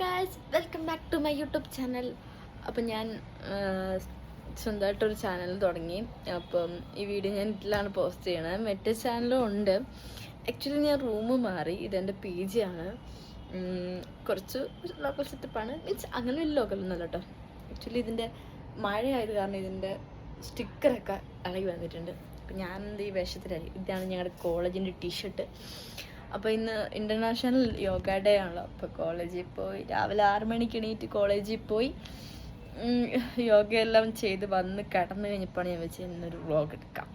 Guys, welcome back to my YouTube channel. അപ്പം ഞാൻ സ്വന്തമായിട്ടൊരു ചാനൽ തുടങ്ങി. അപ്പം ഈ വീഡിയോ ഞാൻ ഇതിലാണ് പോസ്റ്റ് ചെയ്യണത്. മറ്റേ ചാനലും ഉണ്ട്. ആക്ച്വലി ഞാൻ റൂം മാറി. ഇതെൻ്റെ PG ആണ്. കുറച്ച് ലോക്കൽ സെറ്റപ്പാണ്. മീൻസ് അങ്ങനെ വലിയ ലോക്കലൊന്നുമല്ല കേട്ടോ. ആക്ച്വലി ഇതിൻ്റെ മഴയായത് കാരണം ഇതിൻ്റെ സ്റ്റിക്കറൊക്കെ ഇളകി വന്നിട്ടുണ്ട്. അപ്പം ഞാനെന്ത് ഈ വേഷത്തിലായി. ഇതാണ് ഞങ്ങളുടെ കോളേജിൻ്റെ ടീഷർട്ട്. അപ്പോൾ ഇന്ന് ഇൻ്റർനാഷണൽ യോഗ ഡേ ആണല്ലോ. അപ്പോൾ കോളേജിൽ പോയി രാവിലെ 6 മണിക്ക് എണീറ്റ് കോളേജിൽ പോയി യോഗയെല്ലാം ചെയ്ത് വന്ന് കിടന്നു കഴിഞ്ഞപ്പോൾ ഞാൻ വെച്ച് ഇന്നൊരു വ്ളോഗ് എടുക്കാം.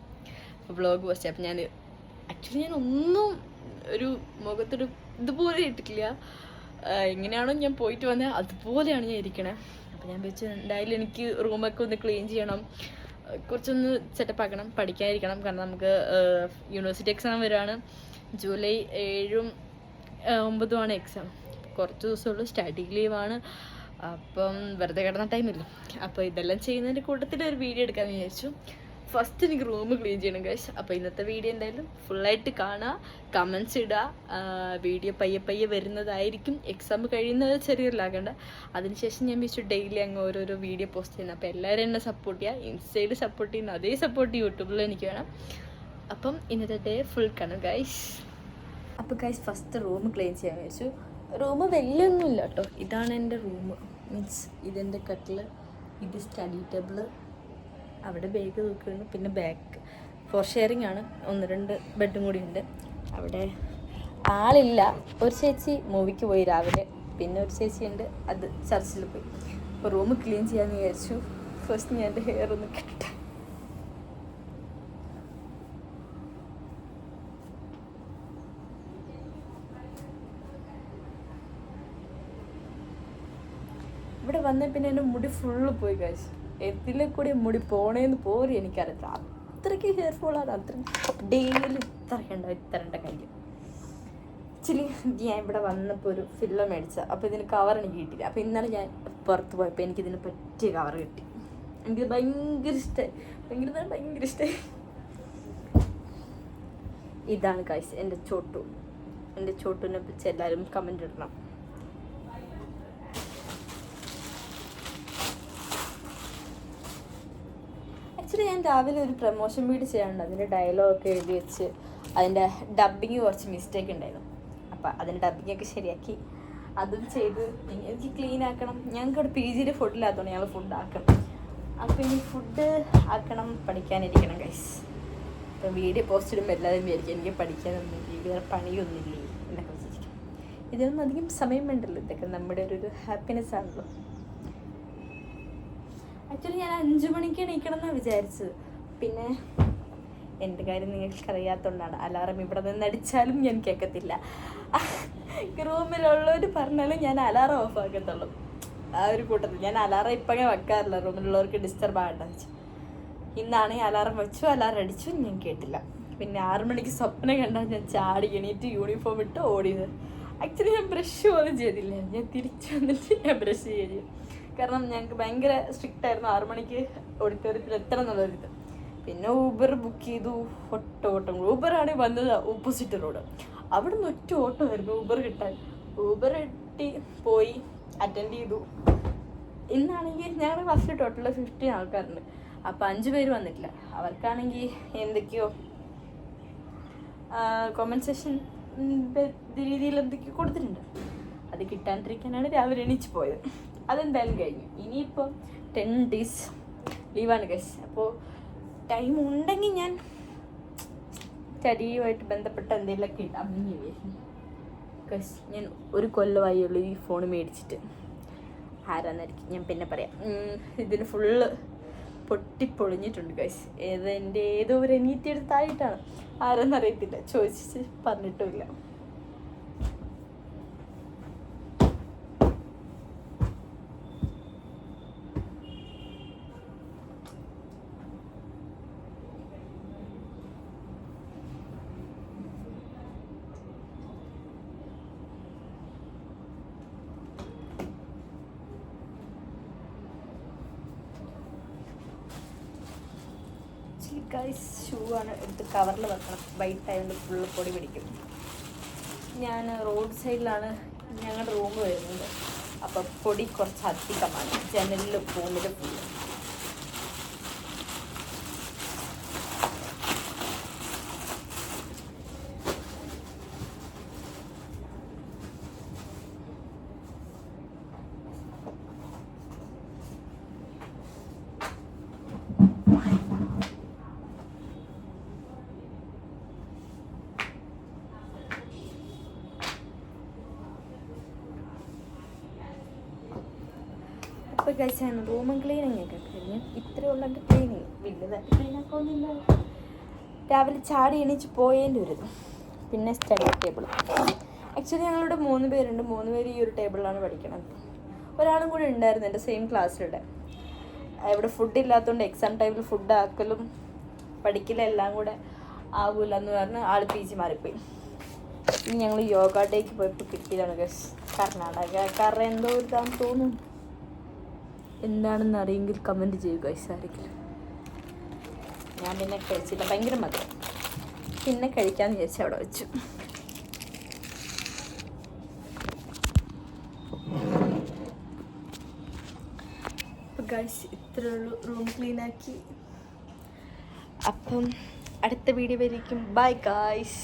അപ്പോൾ വ്ളോഗ് പോസ്റ്റ്. അപ്പോൾ ഞാൻ ഒന്നും ഒരു മുഖത്തൊരു ഇതുപോലെ ഇട്ടിട്ടില്ല. എങ്ങനെയാണോ ഞാൻ പോയിട്ട് വന്നത് അതുപോലെയാണ് ഞാൻ ഇരിക്കണേ. അപ്പോൾ ഞാൻ വെച്ച് എന്തായാലും എനിക്ക് റൂമൊക്കെ ഒന്ന് ക്ലീൻ ചെയ്യണം, കുറച്ചൊന്ന് സെറ്റപ്പ് ആക്കണം, പഠിക്കാതിരിക്കണം. കാരണം നമുക്ക് യൂണിവേഴ്സിറ്റി എക്സാം വരുവാണ്. ജൂലൈ 7ഉം 9ഉമാണ് എക്സാം. കുറച്ച് ദിവസമുള്ളൂ. സ്റ്റഡി ലീവാണ്. അപ്പം വെറുതെ കിടന്ന ടൈമില്ല. അപ്പോൾ ഇതെല്ലാം ചെയ്യുന്നതിൻ്റെ കൂട്ടത്തിൽ ഒരു വീഡിയോ എടുക്കാമെന്ന് വിചാരിച്ചു. ഫസ്റ്റ് എനിക്ക് റൂം ക്ലീൻ ചെയ്യണം ഗൈസ്. അപ്പോൾ ഇന്നത്തെ വീഡിയോ എന്തായാലും ഫുള്ളായിട്ട് കാണുക, കമൻറ്റ്സ് ഇടുക. വീഡിയോ പയ്യെ വരുന്നതായിരിക്കും. എക്സാം കഴിയുന്നത് ചെറിയൊരിലാകേണ്ട. അതിനുശേഷം ഞാൻ വിളിച്ചു ഡെയിലി അങ്ങ് ഓരോരോ വീഡിയോ പോസ്റ്റ് ചെയ്യുന്നത്. അപ്പോൾ എല്ലാവരും എന്നെ സപ്പോർട്ട് ചെയ്യുക. ഇൻസ്റ്റയിൽ സപ്പോർട്ട് ചെയ്യുന്ന അതേ സപ്പോർട്ട് യൂട്യൂബിൽ എനിക്ക് വേണം. അപ്പം ഇന്നത്തെ ഡേ ഫുൾ കാണും ഗൈസ്. അപ്പോൾ ഗൈസ് ഫസ്റ്റ് റൂം ക്ലീൻ ചെയ്യാൻ വെച്ചു. റൂം വലിയൊന്നുമില്ല കേട്ടോ. ഇതാണ് എൻ്റെ റൂം. മീൻസ് ഇതെൻ്റെ കട്ടിൽ, ഇത് സ്റ്റഡി ടേബിള്, അവിടെ ബാഗ് നോക്കുന്നു. പിന്നെ ബാക്ക് 4 ഷെയറിംഗ് ആണ്. 1-2 ബെഡും കൂടി ഉണ്ട്. അവിടെ ആളില്ല. ഒരു ചേച്ചി മൂവിക്ക് പോയി രാവിലെ. പിന്നെ ഒരു ചേച്ചി ഉണ്ട്, അത് ചർച്ചിൽ പോയി. അപ്പോൾ റൂം ക്ലീൻ ചെയ്യാമെന്ന് വിചാരിച്ചു. ഫസ്റ്റ് ഞാൻ എൻ്റെ ഹെയർ ഒന്ന് കെട്ടട്ടെ. ഇവിടെ വന്ന പിന്നെ എൻ്റെ മുടി ഫുള്ള് പോയി കാശ്. എത്തിലെ കൂടി മുടി പോണേന്ന് പോലും എനിക്കറിയില്ല. അത്രയ്ക്ക് ഹെയർ ഫോളാണ്. അത്രയ്ക്ക് ഡെയിലി ഇത്രണ്ട കാര്യം. ആക്ച്വലി ഞാൻ ഇവിടെ വന്നപ്പോൾ ഒരു ഫില്ല മേടിച്ച. അപ്പോൾ ഇതിന് കവർ എനിക്ക് കിട്ടില്ല. അപ്പോൾ ഇന്നലെ ഞാൻ പുറത്ത് പോയപ്പോൾ എനിക്കിതിന് പറ്റിയ കവർ കിട്ടി. എനിക്കിത് ഭയങ്കര ഇഷ്ടമായി. ഇതാണ് കാശ് എൻ്റെ ചോട്ടു. എൻ്റെ ചോട്ടുവിനെ പറ്റി എല്ലാവരും കമൻ്റ് ഇടണം. ആക്ച്വലി ഞാൻ രാവിലെ ഒരു പ്രൊമോഷൻ വീഡിയോ ചെയ്യാനുണ്ട്. അതിൻ്റെ ഡയലോഗൊക്കെ എഴുതി വെച്ച് അതിൻ്റെ ഡബ്ബിങ് കുറച്ച് മിസ്റ്റേക്ക് ഉണ്ടായിരുന്നു. അപ്പോൾ അതിൻ്റെ ഡബ്ബിങ്ങൊക്കെ ശരിയാക്കി അതും ചെയ്ത് എനിക്ക് ക്ലീൻ ആക്കണം. ഞങ്ങൾക്ക് ഇവിടെ PGയിൽ ഫുഡില്ലാത്തതുകൊണ്ട് ഞങ്ങൾ ഫുഡ് ആക്കണം. അപ്പോൾ ഇനി ഫുഡ് ആക്കണം, പഠിക്കാനിരിക്കണം ഗൈസ്. അപ്പോൾ വീഡിയോ പോസ്റ്റ് ഇടുമ്പോൾ എല്ലാവരും വിചാരിക്കും എനിക്ക് പഠിക്കാനൊന്നുമില്ല, വേറെ പണിയൊന്നുമില്ലേ എന്നൊക്കെ വിചാരിക്കും. ഇതൊന്നും അധികം സമയം വേണ്ടല്ലോ. ഇതൊക്കെ നമ്മുടെ ഒരു ഹാപ്പിനെസ് ആണല്ലോ. ആക്ച്വലി ഞാൻ 5 മണിക്ക് എണീക്കണം എന്നാണ് വിചാരിച്ചത്. പിന്നെ എൻ്റെ കാര്യം നിങ്ങൾക്കറിയാത്തതുകൊണ്ടാണ്. അലാറം ഇവിടെ നിന്ന് അടിച്ചാലും ഞാൻ കേൾക്കത്തില്ല. റൂമിലുള്ളവർ പറഞ്ഞാലും ഞാൻ അലാറം ഓഫ് ആക്കത്തുള്ളൂ. ആ ഒരു കൂട്ടത്തിൽ ഞാൻ അലാറം ഇപ്പോഴേ വെക്കാറില്ല, റൂമിലുള്ളവർക്ക് ഡിസ്റ്റർബ് ആകണ്ടെന്ന് വെച്ചു. ഇന്നാണെങ്കിൽ അലാറം വെച്ചു, അലാറം അടിച്ചു, ഞാൻ കേട്ടില്ല. പിന്നെ 6 മണിക്ക് സ്വപ്നം കണ്ടാൽ ഞാൻ ചാടി എണീറ്റ് യൂണിഫോം ഇട്ട് ഓടിയത്. ആക്ച്വലി ഞാൻ ബ്രഷ് പോലും ചെയ്തില്ല. ഞാൻ തിരിച്ചു വന്നിട്ട് ഞാൻ ബ്രഷ് ചെയ്തു. കാരണം ഞങ്ങൾക്ക് ഭയങ്കര സ്ട്രിക്റ്റ് ആയിരുന്നു 6 മണിക്ക് ഓഡിറ്റോറിയത്തിൽ എത്തണം എന്നുള്ളൊരിത്. പിന്നെ ഊബർ ബുക്ക് ചെയ്തു. ഓട്ടം. ഊബറാണെങ്കിൽ വന്നത് ഓപ്പോസിറ്റ് റോഡ്. അവിടെ നിന്ന് ഒറ്റ ഓട്ടമായിരുന്നു ഊബർ കിട്ടാൻ. ഊബർ കിട്ടി, പോയി അറ്റൻഡ് ചെയ്തു. ഇന്നാണെങ്കിൽ ഞങ്ങളുടെ ക്ലാസ്സിൽ ടോട്ടൽ 15 ആൾക്കാരുണ്ട്. അപ്പോൾ 5 പേര് വന്നിട്ടില്ല. അവർക്കാണെങ്കിൽ എന്തൊക്കെയോ കോമ്പൻസേഷൻ രീതിയിൽ എന്തൊക്കെയോ കൊടുത്തിട്ടുണ്ട്. അത് കിട്ടാണ്ടിരിക്കാനാണ് രാവിലെ എണീച്ച് പോയത്. അതെന്തായാലും കഴിഞ്ഞു. ഇനിയിപ്പോൾ 10 days ലീവാണ് ഗൈസ്. അപ്പോൾ ടൈം ഉണ്ടെങ്കിൽ ഞാൻ സ്റ്റഡിയുമായിട്ട് ബന്ധപ്പെട്ട എന്തെങ്കിലുമൊക്കെ ഇടാമെന്ന് വിചാരിക്കും ഗൈസ്. ഞാൻ 1 കൊല്ലമായുള്ളൂ ഈ ഫോൺ മേടിച്ചിട്ട്. ആരാന്നായിരിക്കും ഞാൻ പിന്നെ പറയാം. ഇതിന് ഫുള്ള് പൊട്ടിപ്പൊളിഞ്ഞിട്ടുണ്ട് ഗൈസ്. എൻ്റെ ഏതോ ഒരു അനിയത്തിയെടുത്തായിട്ടാണ്. ആരെന്നറിയത്തില്ല, ചോദിച്ച് പറഞ്ഞിട്ടുമില്ല. ഗൈസ് ഷൂ ആണ് എടുത്ത് കവറിൽ വെക്കണം. വൈറ്റ് ആയതുകൊണ്ട് ഫുള്ള് പൊടി പിടിക്കും. ഞാൻ റോഡ് സൈഡിലാണ് ഞങ്ങളുടെ റൂം വരുന്നത്. അപ്പം പൊടി കുറച്ച് അധികമാണ് ജനലിലും റൂമിലും ഫുള്ള്. അപ്പോൾ കഴിച്ചാണ് റൂമും ക്ലീനിങ് ഒക്കെ കഴിഞ്ഞ് ഇത്രയുള്ള എൻ്റെ ക്ലീനിങ് വലുതായിട്ട് ക്ലീനാക്കൊന്നുമില്ല. രാവിലെ ചാടി എണീച്ച് പോയേൻ്റെ ഒരു ഇത്. പിന്നെ സ്റ്റഡി ടേബിൾ. ആക്ച്വലി ഞങ്ങളിവിടെ 3 പേരുണ്ട്. 3 പേര് ഈ ഒരു ടേബിളിലാണ് പഠിക്കണത്. ഒരാളും കൂടി ഉണ്ടായിരുന്നു എൻ്റെ സെയിം ക്ലാസ്സിലൂടെ. ഇവിടെ ഫുഡ് ഇല്ലാത്തതുകൊണ്ട് എക്സാം ടൈമിൽ ഫുഡ് ആക്കലും പഠിക്കലും എല്ലാം കൂടെ ആകൂല എന്ന് പറഞ്ഞ് ആൾ PG മാറിപ്പോയി. ഇനി ഞങ്ങൾ യോഗ ഡേക്ക് പോയപ്പോൾ കിട്ടിയതാണ് ഗസ്. കർണാടകക്കാരുടെ എന്തോ ഒരു ഇതാണെന്ന് തോന്നുന്നു. എന്താണെന്ന് അറിയെങ്കിൽ കമൻറ്റ് ചെയ്യുക ഗൈസ് ആരെങ്കിലും. ഞാൻ പിന്നെ കഴിച്ചില്ല, ഭയങ്കര മധുരം. പിന്നെ കഴിക്കാമെന്ന് വിചാരിച്ചു അവിടെ വെച്ചു. അപ്പം ഗൈസ് ഇത്രയുള്ളൂ, റൂം ക്ലീനാക്കി. അപ്പം അടുത്ത വീഡിയോ വരേക്കും ബൈ ഗൈസ്.